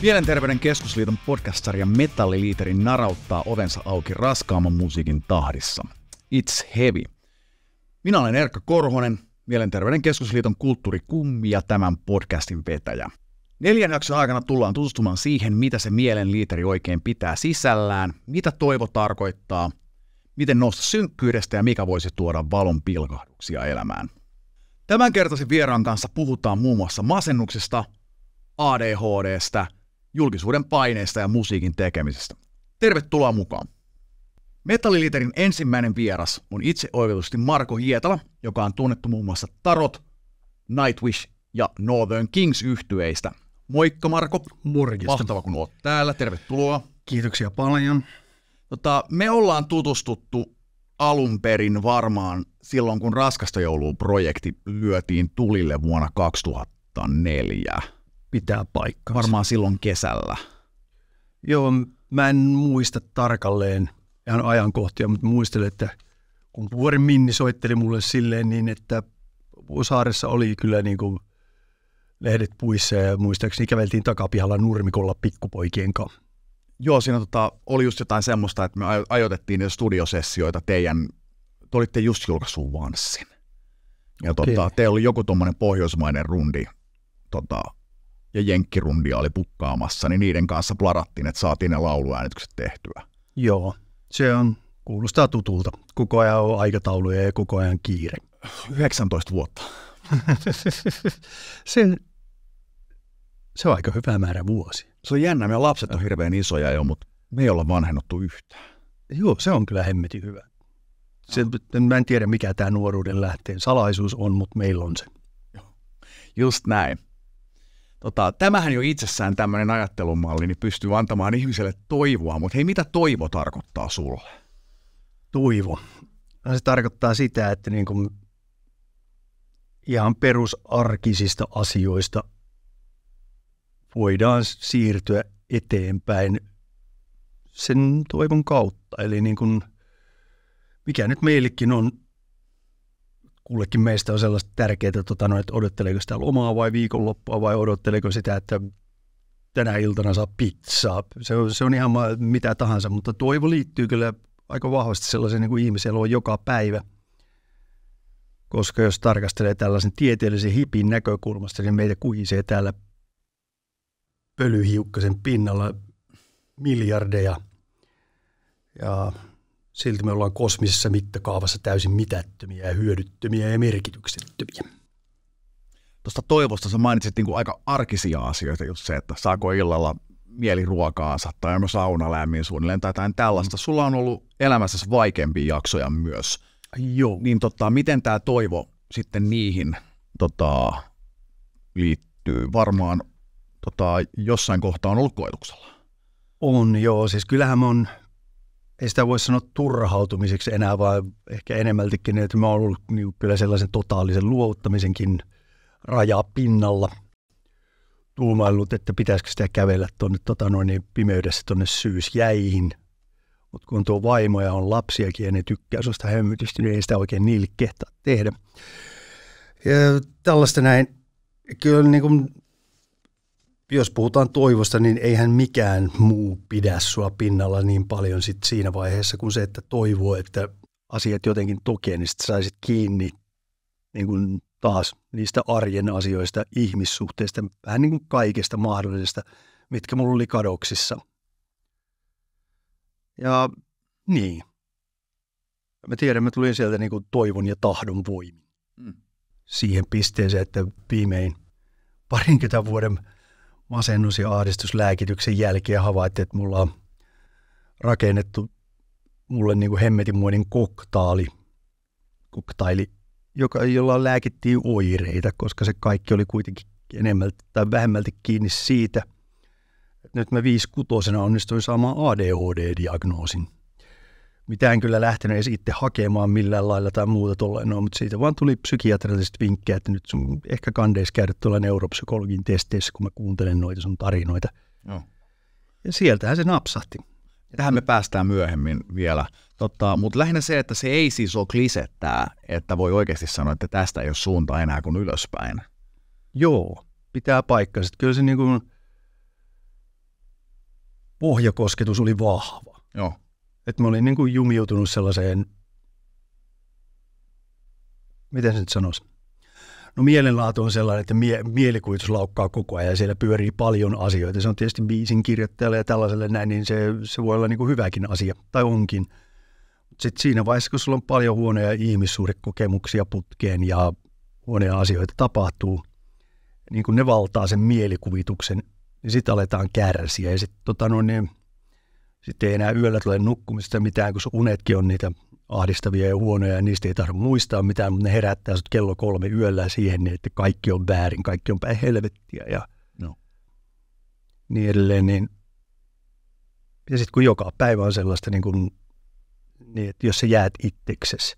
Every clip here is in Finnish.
Mielenterveyden keskusliiton podcast-sarja Metalliliiterin narauttaa ovensa auki raskaamman musiikin tahdissa. It's heavy. Minä olen Erkka Korhonen, Mielenterveyden keskusliiton kulttuurikummi ja tämän podcastin vetäjä. 4 jakson aikana tullaan tutustumaan siihen, mitä se mielenliiteri oikein pitää sisällään, mitä toivo tarkoittaa, miten nousta synkkyydestä ja mikä voisi tuoda valon pilkahduksia elämään. Tämänkertaisen vieraan kanssa puhutaan muun muassa masennuksesta, ADHDstä, julkisuuden paineista ja musiikin tekemisestä. Tervetuloa mukaan! Metalliliiterin ensimmäinen vieras on itseoivallusti Marko Hietala, joka on tunnettu muun muassa Tarot, Nightwish ja Northern Kings -yhtyeistä. Moikka Marko! Morjesta. Mahtava kun oot täällä, tervetuloa! Kiitoksia paljon. Me ollaan tutustuttu alun perin varmaan silloin, kun Raskasta joulua -projekti lyötiin tulille vuonna 2004. Pitää paikkaa. Varmaan silloin kesällä. Joo, mä en muista tarkalleen ihan ajankohtia, mutta muistelen, että kun Vuoren Minni soitteli mulle silleen niin, että Saaressa oli kyllä niin kuin lehdet puissa ja muistaakseni käveltiin takapihalla nurmikolla pikkupoikien kanssa. Joo, siinä oli just jotain semmoista, että me ajoitettiin niitä studiosessioita te olitte just julkaissut Vanssin. Ja teillä oli joku tommonen pohjoismainen rundi, ja jenkkirundia oli pukkaamassa, niin niiden kanssa plarattiin, että saatiin ne lauluäänitykset tehtyä. Joo, se kuulostaa tutulta. Koko ajan on aikatauluja ja koko ajan kiire. 19 vuotta. Se on aika hyvä määrä vuosi. Se on jännä, meidän lapset on hirveän isoja jo, mutta me ei olla vanhennuttu yhtään. Joo, se on kyllä hemmetin hyvä. Mä en tiedä, mikä tämä nuoruuden lähteen salaisuus on, mutta meillä on se. Just näin. Tämähän jo itsessään tämmöinen ajattelumalli niin pystyy antamaan ihmiselle toivoa, mutta hei, mitä toivo tarkoittaa sulle? Toivo? No, se tarkoittaa sitä, että niin kuin ihan perusarkisista asioista voidaan siirtyä eteenpäin sen toivon kautta. Eli niin kuin, mikä nyt meillekin on, kullekin meistä on sellaista tärkeää, että odotteleeko sitä lomaa vai viikonloppua vai odotteleeko sitä, että tänä iltana saa pizzaa. Se on ihan mitä tahansa, mutta toivo liittyy kyllä aika vahvasti sellaisen niin kuin ihmiseloon joka päivä. Koska jos tarkastelee tällaisen tieteellisen hipin näkökulmasta, niin meitä kuhisee täällä pölyhiukkasen pinnalla miljardeja ja silti me ollaan kosmisessa mittakaavassa täysin mitättömiä ja hyödyttömiä ja merkityksettömiä. Tuosta toivosta sä mainitsit niin kuin aika arkisia asioita, just se, että saako illalla mieliruokaansa tai onko sauna lämmin suunnilleen tai jotain tällaista. Sulla on ollut elämässäsi vaikeampia jaksoja myös. Joo. Niin miten tämä toivo sitten niihin liittyy? Varmaan jossain kohtaa on ollut koetuksella. On joo, siis kyllähän ei sitä voi sanoa turhautumiseksi enää, vaan ehkä enemmältikin, että mä oon ollut kyllä sellaisen totaalisen luovuttamisenkin rajapinnalla tuumaillut, että pitäisikö sitä kävellä tuonne pimeydessä tuonne syysjäihin. Mutta kun tuo vaimo ja on lapsiakin ja ne tykkää susta hömmytystä, niin ei sitä oikein niille kehtaa tehdä. Ja tällaista näin, kyllä niin kuin, jos puhutaan toivosta, niin eihän mikään muu pidä sua pinnalla niin paljon sit siinä vaiheessa kuin se, että toivoo, että asiat jotenkin tokee, niin sitten saisit kiinni niin kuin taas niistä arjen asioista, ihmissuhteista, vähän niin kuin kaikesta mahdollisesta, mitkä mulla oli kadoksissa. Ja niin. Mä tiedän, mä tulin sieltä niin kuin toivon ja tahdon voimin. Siihen pisteeseen, että viimein 20 vuoden masennus- ja ahdistuslääkityksen jälkeen havaittiin, että mulla on rakennettu mulle niin kuin hemmetinmoinen koktaili, jolla lääkittiin oireita, koska se kaikki oli kuitenkin enemmälti tai vähemmälti kiinni siitä, että nyt mä 5-6 onnistuin saamaan ADHD-diagnoosin. Mitä en kyllä lähtenyt edes itse hakemaan millään lailla tai muuta tolleen, mutta siitä vaan tuli psykiatrialliset vinkkejä, että nyt sun ehkä kandeisi käydä tuolla neuropsykologin testeissä, kun mä kuuntelen noita sun tarinoita. Joo. Ja sieltähän se napsahti. Tähän me päästään myöhemmin vielä, mutta lähinnä se, että se ei siis ole klisettää, että voi oikeasti sanoa, että tästä ei ole suunta enää kuin ylöspäin. Joo, pitää paikkansa. Kyllä se niin kuin pohjakosketus oli vahva. Joo. Että mä olin niin kuin jumiutunut sellaiseen, miten se nyt sanoisi? No mielenlaatu on sellainen, että mielikuvitus laukkaa koko ajan ja siellä pyörii paljon asioita. Se on tietysti biisin kirjoittajalle ja tällaiselle näin, niin se voi olla niin kuin hyväkin asia, tai onkin. Sitten siinä vaiheessa, kun sulla on paljon huonoja ihmissuhdekokemuksia putkeen ja huonoja asioita tapahtuu, niin kun ne valtaa sen mielikuvituksen, niin sitten aletaan kärsiä. Ja sitten sit ei enää yöllä tule nukkumista mitään, kun sun unetkin on niitä ahdistavia ja huonoja, ja niistä ei tarvitse muistaa mitään, mutta ne herättää sut kello 3 yöllä siihen, että kaikki on väärin, kaikki on päin helvettiä ja niin edelleen. Ja sitten kun joka päivä on sellaista, niin että jos sä jäät itseksesi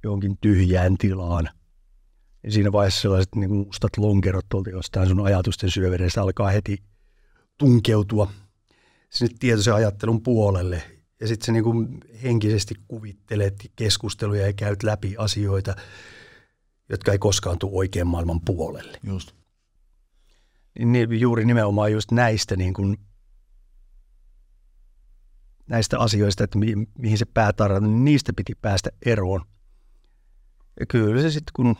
johonkin tyhjään tilaan, ja siinä vaiheessa sellaiset niin mustat lonkerot tuolta jostain sun ajatusten syövereistä alkaa heti tunkeutua sinne tietoisen ajattelun puolelle. Ja sitten sä niin kuin henkisesti kuvittelet keskusteluja ja käyt läpi asioita, jotka ei koskaan tule oikean maailman puolelle. Just. Niin juuri nimenomaan just näistä, niin kuin, näistä asioista, että mihin se pää tarvitaan, niin niistä piti päästä eroon. Ja kyllä se sitten, kun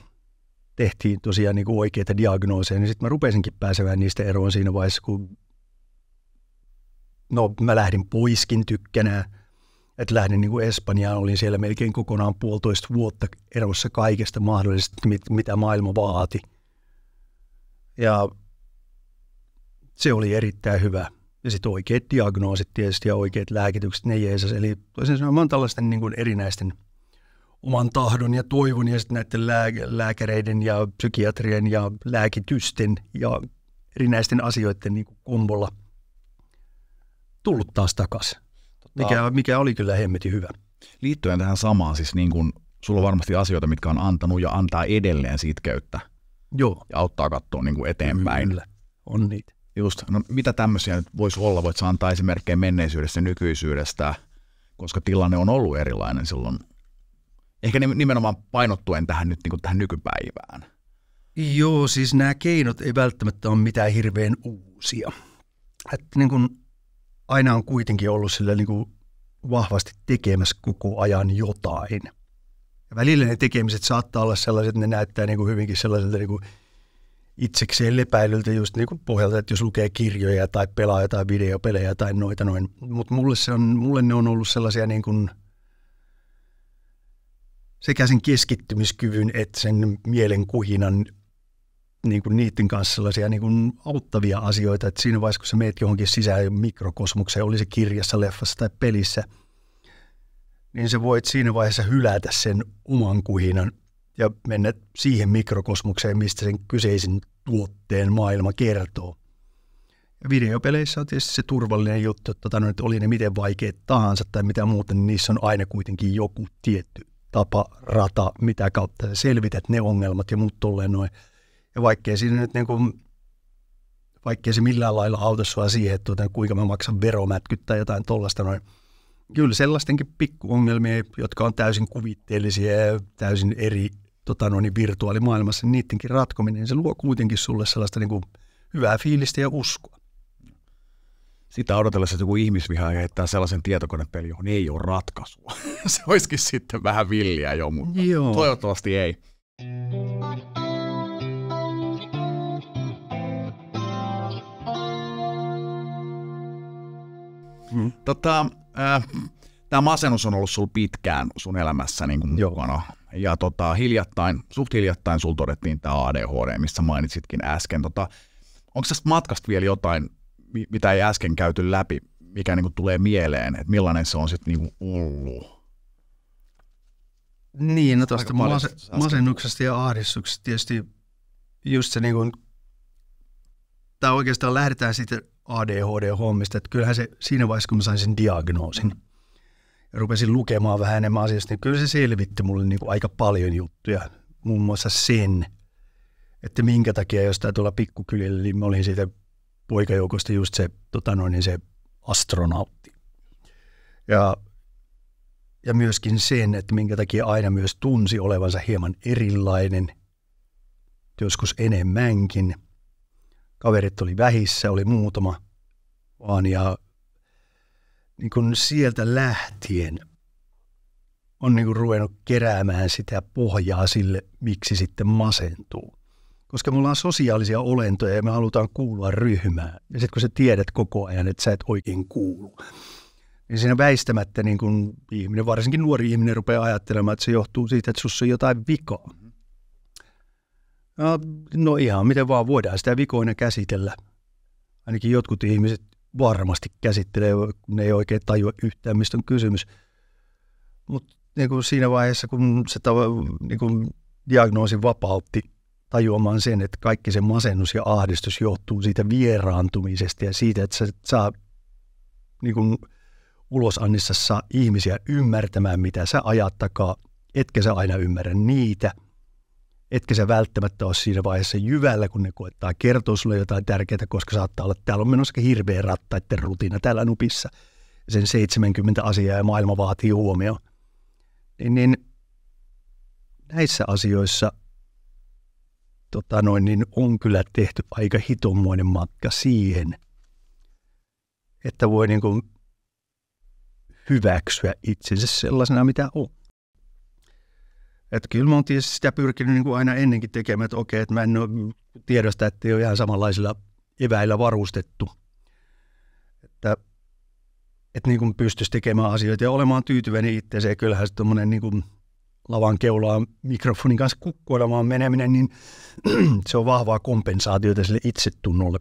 tehtiin tosiaan niin kuin oikeita diagnooseja, niin sitten mä rupesinkin pääsemään niistä eroon siinä vaiheessa, kun mä lähdin poiskin tykkänään, että lähdin niin kuin Espanjaan, olin siellä melkein kokonaan 1,5 vuotta erossa kaikesta mahdollisesta, mitä maailma vaati. Ja se oli erittäin hyvä. Ja sitten oikeat diagnoosit tietysti ja oikeat lääkitykset, ne jeesas. Eli toisin sanoen mä oon tällaisten niin kuin erinäisten oman tahdon ja toivon ja sitten näiden lääkäreiden ja psykiatrien ja lääkitysten ja erinäisten asioiden niin kuin kombolla tullut taas takaisin, mikä oli kyllä hemmetin hyvä. Liittyen tähän samaan, siis niin kuin, sulla on varmasti asioita, mitkä on antanut ja antaa edelleen sitkeyttä. Joo. Ja auttaa katsoa niin kuin eteenpäin. Kyllä, on niitä. Just, no mitä tämmöisiä nyt voisi olla? Voit sä antaa esimerkkejä menneisyydestä ja nykyisyydestä, koska tilanne on ollut erilainen silloin. Ehkä nimenomaan painottuen tähän nyt niin kuin tähän nykypäivään. Joo, siis nämä keinot ei välttämättä ole mitään hirveän uusia. Että niin kuin aina on kuitenkin ollut sillä niin kuin vahvasti tekemässä koko ajan jotain. Ja välillä ne tekemiset saattaa olla sellaiset, että ne näyttää niin kuin hyvinkin sellaiselta niin kuin itsekseen lepäilyltä just niin kuin pohjalta, että jos lukee kirjoja tai pelaa jotain videopelejä tai noita noin. Mutta mulle ne on ollut sellaisia niin kuin sekä sen keskittymiskyvyn että sen mielenkuhinan niin kuin niiden kanssa sellaisia niin kuin auttavia asioita, että siinä vaiheessa, kun sä meet johonkin sisään mikrokosmukseen, oli se kirjassa, leffassa tai pelissä, niin sä voit siinä vaiheessa hylätä sen oman kuhinan ja mennä siihen mikrokosmukseen, mistä sen kyseisen tuotteen maailma kertoo. Ja videopeleissä on tietysti se turvallinen juttu, että oli ne miten vaikeat tahansa tai mitä muuta, niin niissä on aina kuitenkin joku tietty tapa, rata, mitä kautta sä selvität ne ongelmat ja muut tolleen noin. Ja vaikkei siinä nyt niin kuin, vaikkei se millään lailla auta sua siihen, että kuinka mä maksan veromätkyt tai jotain tollaista noin. Kyllä sellaistenkin pikkuongelmia, jotka on täysin kuvitteellisia ja täysin eri virtuaalimaailmassa, niin niidenkin ratkominen, niin se luo kuitenkin sulle sellaista niin kuin hyvää fiilistä ja uskoa. Sitä odotellessa, että joku ihmisviha heittää sellaisen tietokonepeli, johon ei ole ratkaisua. Se olisikin sitten vähän villiä jo, mutta toivottavasti ei. Tämä masennus on ollut sulla pitkään sun elämässä niin kuin mukana. Ja suht hiljattain sulla todettiin tämä ADHD, missä mainitsitkin äsken. Onko tästä matkasta vielä jotain, mitä ei äsken käyty läpi, mikä niin kuin tulee mieleen, että millainen se on sitten niin ollut? Niin, no tuosta masennuksesta ja ahdistuksesta tietysti just se niin kuin, tai oikeastaan lähdetään siitä ADHD-hommista, että kyllähän se siinä vaiheessa, kun mä sain sen diagnoosin ja rupesin lukemaan vähän enemmän asiasta, niin kyllä se selvitti mulle niin kuin aika paljon juttuja. Muun muassa sen, että minkä takia jostain tuolla pikkukylillä, niin mä olin siitä poikajoukosta just se, se astronautti. Ja myöskin sen, että minkä takia aina myös tunsi olevansa hieman erilainen, joskus enemmänkin. Kaverit oli vähissä, oli muutama vaan ja niin kuin sieltä lähtien on niin kuin ruvennut keräämään sitä pohjaa sille, miksi sitten masentuu. Koska me ollaan sosiaalisia olentoja ja me halutaan kuulua ryhmään. Ja sitten kun sä tiedät koko ajan, että sä et oikein kuulu, niin siinä väistämättä niin kun ihminen, varsinkin nuori ihminen, rupeaa ajattelemaan, että se johtuu siitä, että sussa on jotain vikaa. No ihan miten vaan voidaan sitä vikoina käsitellä. Ainakin jotkut ihmiset varmasti käsittelee, kun ne ei oikein tajua yhtään, mistä on kysymys. Mutta niin siinä vaiheessa, kun se niin diagnoosi vapautti tajuamaan sen, että kaikki se masennus ja ahdistus johtuu siitä vieraantumisesta ja siitä, että sä saa niin kuin ulosannissa saa ihmisiä ymmärtämään, mitä sä ajat takaa, etkä sä aina ymmärrä niitä, etkä sä välttämättä ole siinä vaiheessa jyvällä, kun ne koettaa kertoa sulle jotain tärkeää, koska saattaa olla, että täällä on menossa hirveä rattaiden rutiina täällä nupissa, sen 70 asiaa ja maailma vaatii huomioon. Niin näissä asioissa niin on kyllä tehty aika hitommoinen matka siihen, että voi niin kuin hyväksyä itsensä sellaisena, mitä on. Että kyllä mä oon tietysti sitä pyrkinyt niin kuin aina ennenkin tekemään, että okei, että mä en ole tiedosta, että ei ole ihan samanlaisilla eväillä varustettu. Että niin kuin pystyisi tekemään asioita ja olemaan tyytyväinen itseensä. Ja kyllähän se tommoinen niin kuin lavan keulaan mikrofonin kanssa kukkoilemaan meneminen, niin se on vahvaa kompensaatiota sille itsetunnolle,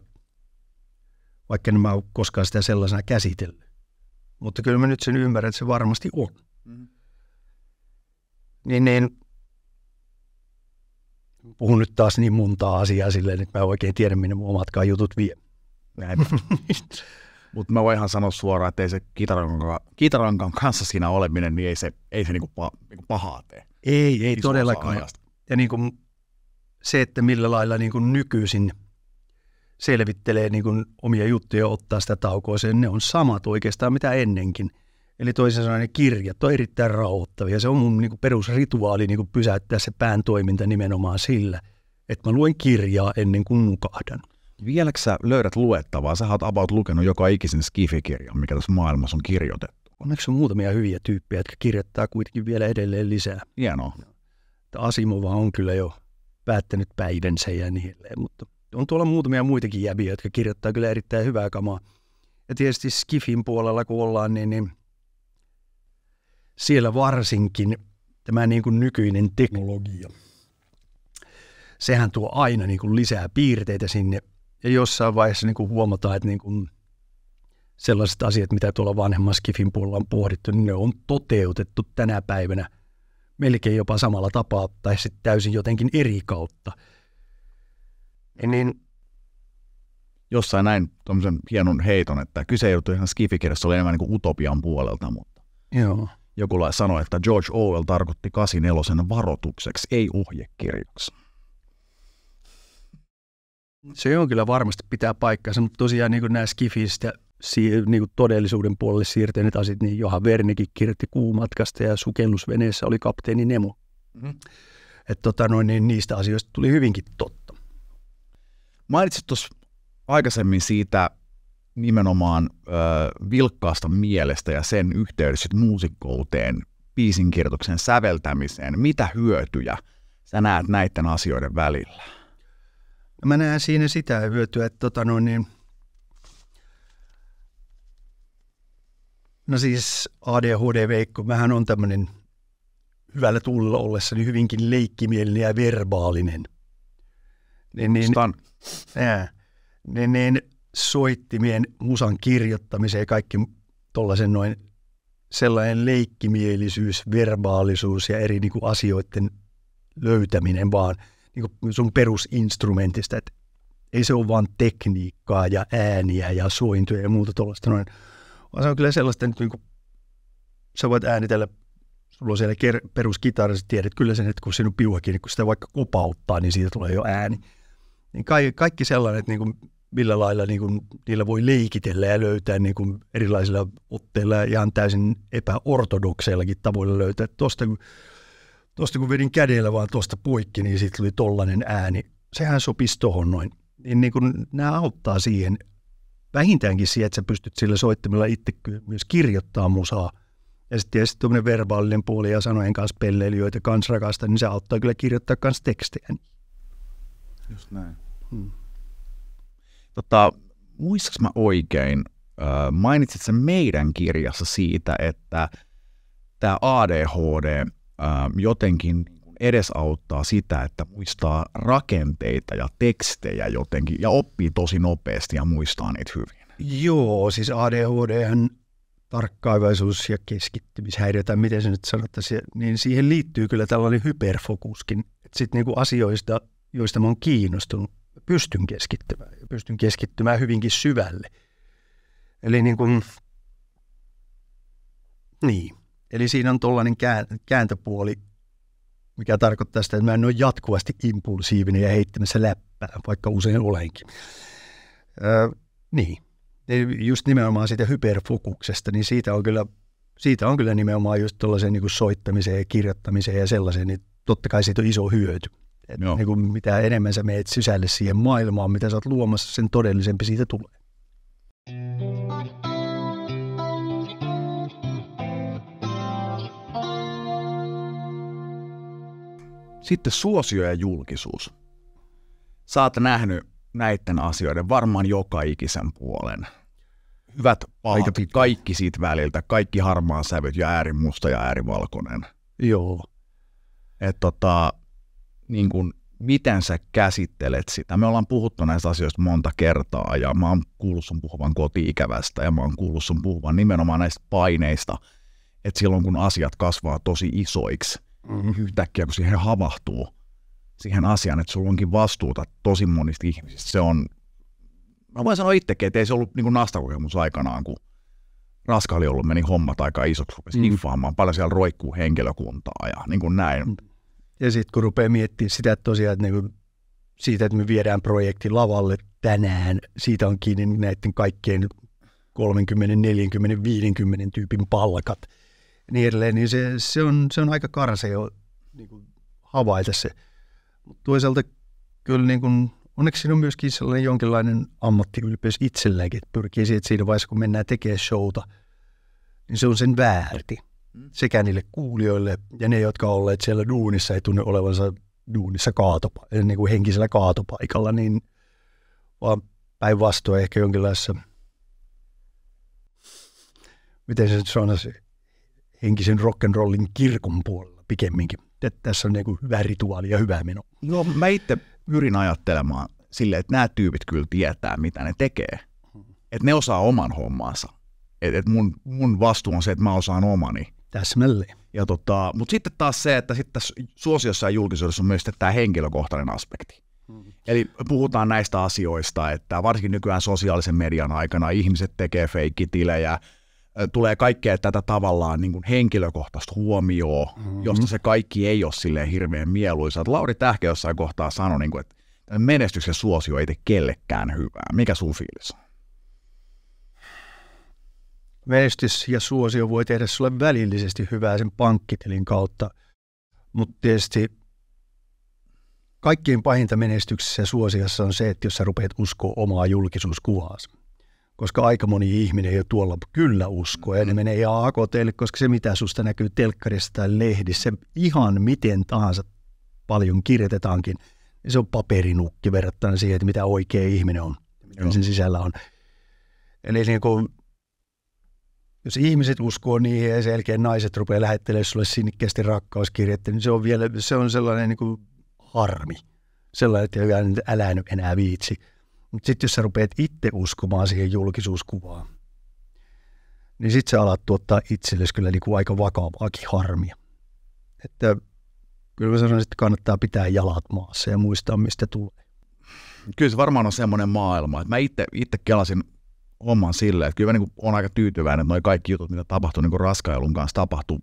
vaikka en mä ole koskaan sitä sellaisena käsitellyt. Mutta kyllä mä nyt sen ymmärrän, että se varmasti on. Mm-hmm. Niin puhun nyt taas niin montaa asiaa silleen, että mä en oikein tiedä, minne mun omatkaan jutut vie. Mutta mä voin ihan sanoa suoraan, että ei se kitarankan kanssa siinä oleminen, niin ei se niinku pahaa tee. Ei todellakaan. Ja niinku se, että millä lailla niinku nykyisin selvittelee niinku omia juttuja ja ottaa sitä taukoa, ne on samat oikeastaan mitä ennenkin. Eli toisin sanoen ne kirjat on erittäin rauhoittavia. Se on mun niinku perusrituaali niinku pysäyttää se pään toiminta nimenomaan sillä, että mä luen kirjaa ennen kuin nukahdan. Vieläkö sä löydät luettavaa? Sä oot about lukenut joka ikisen skifi-kirjan, mikä tässä maailmassa on kirjoitettu. Onneksi on muutamia hyviä tyyppejä, jotka kirjoittaa kuitenkin vielä edelleen lisää. Hienoa. Asimova on kyllä jo päättänyt päivänsä ja niin edelleen, mutta on tuolla muutamia muitakin jäbiä, jotka kirjoittaa kyllä erittäin hyvää kamaa. Ja tietysti skifin puolella, kun ollaan, niin siellä varsinkin tämä niin kuin nykyinen teknologia, sehän tuo aina niin kuin lisää piirteitä sinne. Ja jossain vaiheessa niin kuin huomataan, että niin kuin sellaiset asiat, mitä tuolla vanhemman skifin puolella on pohdittu, niin ne on toteutettu tänä päivänä melkein jopa samalla tapaa tai sitten täysin jotenkin eri kautta. Niin jossain näin tuommoisen hienon heiton, että kyse ei ollut ihan skifikirjassa, oli enemmän niin kuin utopian puolelta, mutta joo. Joku sanoi, että George Orwell tarkoitti 84 varoitukseksi, ei ohjekirjaksi. Se on kyllä varmasti pitää paikkansa, mutta tosiaan niin nämä skifistä niin todellisuuden puolelle siirtyneet asiat, niin Johan Vernikin kirjoitti Kuumatkasta ja Sukellusveneessä oli kapteeni Nemo. Mm-hmm. Että niin niistä asioista tuli hyvinkin totta. Mainitsit tuossa aikaisemmin siitä nimenomaan vilkkaasta mielestä ja sen yhteydessä muusikkouteen, biisinkirjoituksen säveltämiseen. Mitä hyötyjä sä näet näiden asioiden välillä? Mä näen siinä sitä hyötyä, että no siis ADHD-Veikko, mähän on tämmöinen hyvällä tuulella ollessani hyvinkin leikkimielinen ja verbaalinen. Niin soittimien musan kirjoittamiseen ja kaikki tollaisen noin sellainen leikkimielisyys, verbaalisuus ja eri niinku asioiden löytäminen vaan niinku sun perusinstrumentista, että ei se ole vaan tekniikkaa ja ääniä ja sointuja ja muuta tuollaista noin, vaan se on kyllä sellaista, että niinku, sä voit äänitellä, sulla on siellä peruskitara, sä tiedät kyllä sen, että kun sinun piuhakin, niin kun sitä vaikka kopauttaa, niin siitä tulee jo ääni. Niin kaikki sellainen, että niinku, millä lailla niin kuin, niillä voi leikitellä ja löytää niin kuin, erilaisilla otteilla ja ihan täysin epäortodokseillakin tavoilla löytää. Tuosta kun vedin kädellä vaan tuosta poikki, niin siitä tuli tollainen ääni. Sehän sopisi tohon noin. Niin kuin, nämä auttaa siihen vähintäänkin siihen, että sä pystyt sillä soittimella itse myös kirjoittaa musaa. Ja sitten tietysti tuommoinen verbaalinen puoli ja sanojen kanssa pelleily, joita kans rakastaa, niin se auttaa kyllä kirjoittaa kans tekstejä. Just näin. Muistaaks mä oikein, mainitsit sen meidän kirjassa siitä, että tämä ADHD jotenkin edesauttaa sitä, että muistaa rakenteita ja tekstejä jotenkin ja oppii tosi nopeasti ja muistaa niitä hyvin. Joo, siis ADHD:hän tarkkaavaisuus ja keskittymishäiriö, tai miten se nyt sanottaisiin, niin siihen liittyy kyllä tällainen hyperfokuskin. Että sitten niinku asioista, joista mä oon kiinnostunut, pystyn keskittymään hyvinkin syvälle. Eli Eli siinä on tollainen kääntöpuoli, mikä tarkoittaa sitä, että mä en ole jatkuvasti impulsiivinen ja heittämässä läppää, vaikka usein olenkin. Just nimenomaan siitä hyperfokuksesta, niin siitä on kyllä nimenomaan just tuollaiseen niin kuin soittamiseen ja kirjoittamiseen ja sellaiseen, niin totta kai siitä on iso hyöty. Niin kuin mitä enemmän sä meet sisälle siihen maailmaan, mitä sä oot luomassa, sen todellisempi siitä tulee. Sitten suosio ja julkisuus. Sä oot nähnyt näiden asioiden varmaan joka ikisen puolen. Hyvät pahat, kaikki siitä väliltä, kaikki harmaan sävyt ja äärimusta ja äärivalkoinen. Joo. Niin kun, miten sä käsittelet sitä? Me ollaan puhuttu näistä asioista monta kertaa ja mä oon kuullut sun puhuvan koti-ikävästä ja mä oon kuullut sun puhuvan nimenomaan näistä paineista, että silloin kun asiat kasvaa tosi isoiksi, yhtäkkiä kun siihen havahtuu siihen asiaan, että sulla onkin vastuuta tosi monista ihmisistä. Se on, mä voin sanoa itsekin, että ei se ollut niin kuin nastakokemus aikanaan, kun raskaali ollut meni hommat aika isoksi, rupesi infaamaan, paljon siellä roikkuu henkilökuntaa ja niin kuin näin. Ja sitten kun rupeaa miettimään sitä, että tosiaan, että niinku siitä, että me viedään projekti lavalle tänään, siitä on kiinni näiden kaikkien 30, 40, 50 tyypin palkat niin edelleen, niin se on aika karsea niin kuin havaita se. Mutta toisaalta kyllä niin kuin, onneksi siinä on myöskin sellainen jonkinlainen ammattiylpeys itselläänkin, että pyrkii siihen, että siinä vaiheessa kun mennään tekemään showta, niin se on sen väärti. Sekä niille kuulijoille ja ne, jotka ovat olleet siellä duunissa, ei tunne olevansa duunissa niin kuin henkisellä kaatopaikalla, niin vaan päinvastoin ehkä jonkinlaisessa, miten se nyt sanoisi, henkisen rock'n'rollin kirkon puolella pikemminkin. Että tässä on niin kuin hyvä rituaali ja hyvä meno. No mä itse pyrin ajattelemaan silleen, että nämä tyypit kyllä tietää, mitä ne tekee. Että ne osaa oman hommansa. Että mun vastuu on se, että mä osaan omani. Täsmälleen. Mutta sitten taas se, että sitten suosiossa ja julkisuudessa on myös tämä henkilökohtainen aspekti. Eli puhutaan näistä asioista, että varsinkin nykyään sosiaalisen median aikana ihmiset tekee feikkitilejä, tulee kaikkea tätä tavallaan niin kuin henkilökohtaista huomioon, josta se kaikki ei ole silleen hirveän mieluisa. Lauri Tähkä jossain kohtaa sanoi, niin kuin, että menestys ja suosio ei tee kellekään hyvää. Mikä sun fiilis on? Menestys ja suosio voi tehdä sulle välillisesti hyvää sen pankkitilin kautta, mutta tietysti kaikkein pahinta menestyksessä ja suosiossa on se, että jos sä rupeat uskoa omaa julkisuuskuvaasi. Koska aika moni ihminen ei tuolla kyllä usko, ja ne menee ihan akoteille, koska se mitä susta näkyy telkkarissa tai lehdissä, ihan miten tahansa paljon kirjoitetaankin, niin se on paperinukki verrattuna siihen, että mitä oikea ihminen on, mitä sen sisällä on. Eli niin kuin, jos ihmiset uskoo niihin ja sen jälkeen naiset rupeaa lähettelemään sulle sinnikkäästi rakkauskirjettä, niin se on sellainen niin kuin harmi. Sellainen, että älä nyt enää viitsi. Mutta sitten jos sä rupeat itse uskomaan siihen julkisuuskuvaan, niin sitten sä alat tuottaa itsellesi kyllä niin kuin aika vakavaakin harmia. Että kyllä mä sanoisin, että kannattaa pitää jalat maassa ja muistaa, mistä tulee. Kyllä se varmaan on semmoinen maailma, että mä itse kelasin homman silleen, että kyllä mä niin olen aika tyytyväinen, että noi kaikki jutut, mitä tapahtui niin raskailun kanssa, tapahtui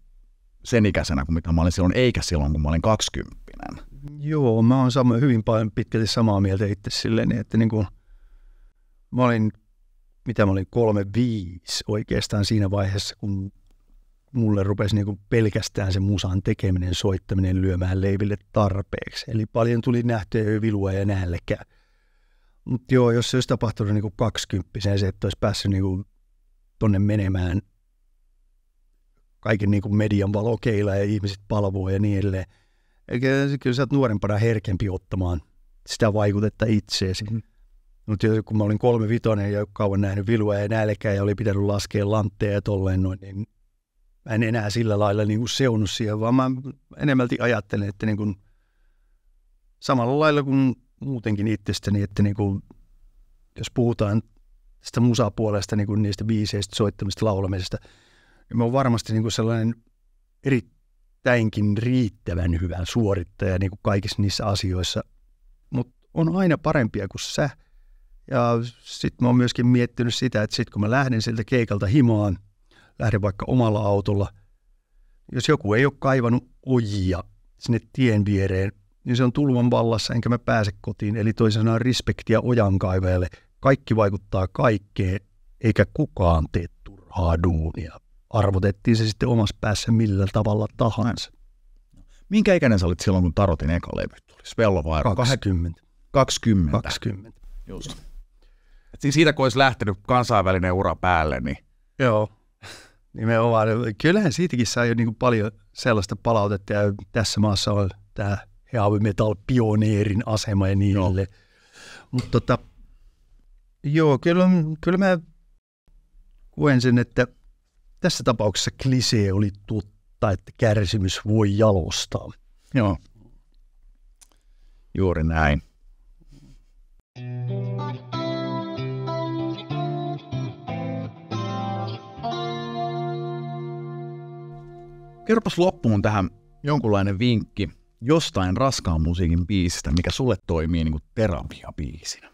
sen ikäisenä kuin mitä mä olin silloin, eikä silloin, kun mä olin 20. Joo, mä oon hyvin paljon pitkälti samaa mieltä itse silleen, että niin kuin mä olin 3-5 oikeastaan siinä vaiheessa, kun mulle rupesi niin kuin pelkästään se musan tekeminen, soittaminen lyömään leiville tarpeeksi. Eli paljon tuli nähtyä vilua ja nälkää. Mutta joo, jos se olisi tapahtunut niin kuin 20-vuotiaana, se että olisi päässyt niin kuin tonne menemään kaiken niin kuin median valokeilla ja ihmiset palvoo ja niin edelleen. Eikä kyllä sä oot nuorempana herkempi ottamaan sitä vaikutetta itseesi. Mutta kun mä olin 3-5 ja kauan nähnyt vilua ja nälkää ja oli pitänyt laskea lantteja ja tolleen noin, niin mä en enää sillä lailla niin kuin seunut siihen, vaan mä enemmälti ajattelen, että niin kuin samalla lailla kuin muutenkin itsestäni, että niin kuin, jos puhutaan tästä musapuolesta, niin kuin niistä biiseistä, soittamista, laulamisesta, niin mä oon varmasti niin kuin sellainen erittäinkin riittävän hyvä suorittaja niin kuin kaikissa niissä asioissa, mutta on aina parempia kuin sä. Ja sitten mä oon myöskin miettinyt sitä, että sitten kun mä lähden sieltä keikalta himaan, lähden vaikka omalla autolla, jos joku ei ole kaivannut ojia sinne tien viereen, niin se on tulvan vallassa, enkä mä pääse kotiin. Eli toisin sanoen respektiä ojankaivajalle. Kaikki vaikuttaa kaikkeen, eikä kukaan tee turhaa duunia. Arvotettiin se sitten omassa päässä millä tavalla tahansa. Minkä ikäinen sä olit silloin, kun Tarotin eka levy tuli? Spello vai 20. 20. Just. Et siis siitä, kun olisi lähtenyt kansainvälinen ura päälle, niin... Joo, nimenomaan. Kyllähän siitäkin saa jo niin paljon sellaista palautetta, ja tässä maassa on tämä heavy metal pioneerin asema ja niin edelleen. Mutta joo, kyllä mä koen sen, että tässä tapauksessa klisee oli totta, että kärsimys voi jalostaa. Joo, juuri näin. Kerropas loppuun tähän jonkunlainen vinkki jostain raskaan musiikin biisistä, mikä sulle toimii niin kuin terapiabiisinä.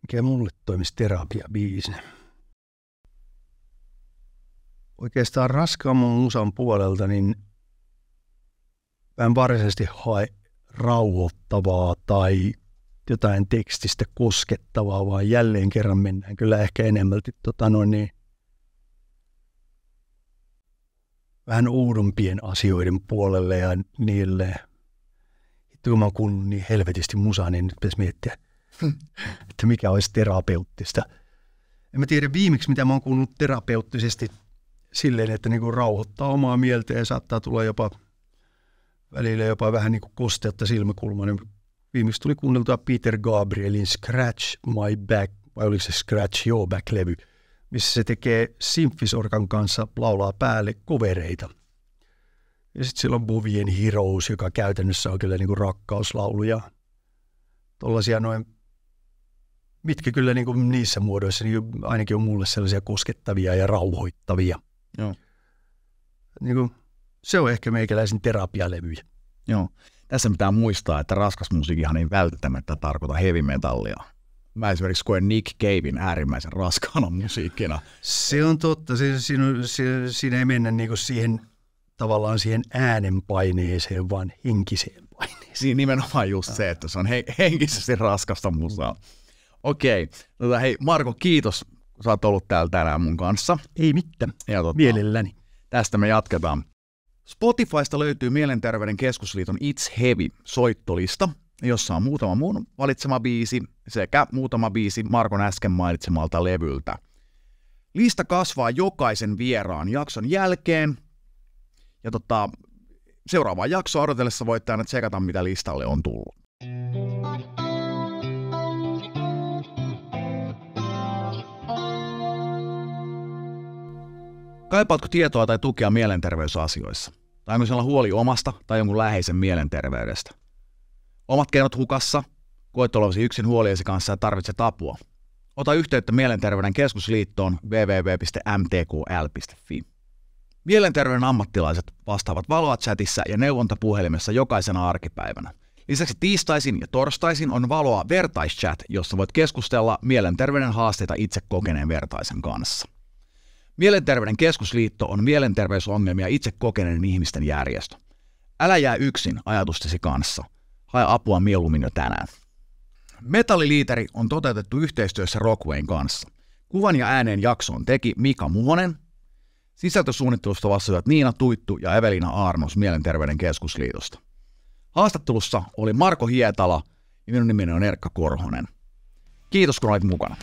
Mikä mulle toimisi terapiabiisinä? Oikeastaan raskaamman musan puolelta, niin mä en varsinaisesti hae rauhoittavaa tai jotain tekstistä koskettavaa, vaan jälleen kerran mennään kyllä ehkä enemmälti vähän oudompien asioiden puolelle ja niille. Kun mä oon kuunnut niin helvetisti musaa, niin nyt pitäisi miettiä, että mikä olisi terapeuttista. En mä tiedä viimeksi, mitä mä oon kuunnut terapeuttisesti silleen, että niinku rauhoittaa omaa mieltä ja saattaa tulla välillä jopa vähän niinku kosteutta silmäkulmaan. Viimeksi tuli kuunneltua Peter Gabrielin Scratch My Back, vai oliko se Scratch Your Back-levy, missä se tekee Symphisorgan kanssa, laulaa päälle kovereita. Ja sitten siellä on Bovien Heroes, joka käytännössä on kyllä niinku rakkauslauluja. Tollaisia noin, mitkä kyllä niinku niissä muodoissa niin ainakin on mulle sellaisia koskettavia ja rauhoittavia. Joo. Niinku, se on ehkä meikäläisen terapialevyjä. Joo. Tässä pitää muistaa, että raskas musiikkihan ei välttämättä tarkoita heavy metallia. Mä esimerkiksi koen Nick Caven äärimmäisen raskaana musiikkina. Se on totta. Siinä ei mennä niinku siihen tavallaan siihen äänenpaineeseen, vaan henkiseen paineeseen. Siinä nimenomaan just se, että se on henkisesti raskasta musaa. Okei. Hei Marko, kiitos, kun sä oot ollut täällä tänään mun kanssa. Ei mitään. Mielelläni. Tästä me jatketaan. Spotifysta löytyy Mielenterveyden keskusliiton It's Heavy -soittolista, jossa on muutama muun valitsema biisi sekä muutama biisi Markon äsken mainitsemalta levyltä. Lista kasvaa jokaisen vieraan jakson jälkeen. Ja seuraavaa jaksoa odotellessa voitte aina tsekata, mitä listalle on tullut. Kaipaatko tietoa tai tukea mielenterveysasioissa? Tai onko sinulla huoli omasta tai jonkun läheisen mielenterveydestä? Omat keinot hukassa, koet olevasi yksin huoliesi kanssa ja tarvitset apua. Ota yhteyttä Mielenterveyden keskusliittoon www.mtkl.fi. Mielenterveyden ammattilaiset vastaavat Valoa-chatissa ja neuvontapuhelimessa jokaisena arkipäivänä. Lisäksi tiistaisin ja torstaisin on Valoa vertaischat, jossa voit keskustella mielenterveyden haasteita itse kokeneen vertaisen kanssa. Mielenterveyden keskusliitto on mielenterveysongelmia itse kokeneiden ihmisten järjestö. Älä jää yksin ajatustesi kanssa. Hae apua mieluummin jo tänään. Metalliliiteri on toteutettu yhteistyössä Rockwayn kanssa. Kuvan ja ääneen jaksoon teki Mika Muhonen. Sisältösuunnittelusta vastasivat Niina Tuittu ja Evelina Aarnos Mielenterveyden keskusliitosta. Haastattelussa oli Marko Hietala ja minun nimeni on Erkka Korhonen. Kiitos kun olit mukana.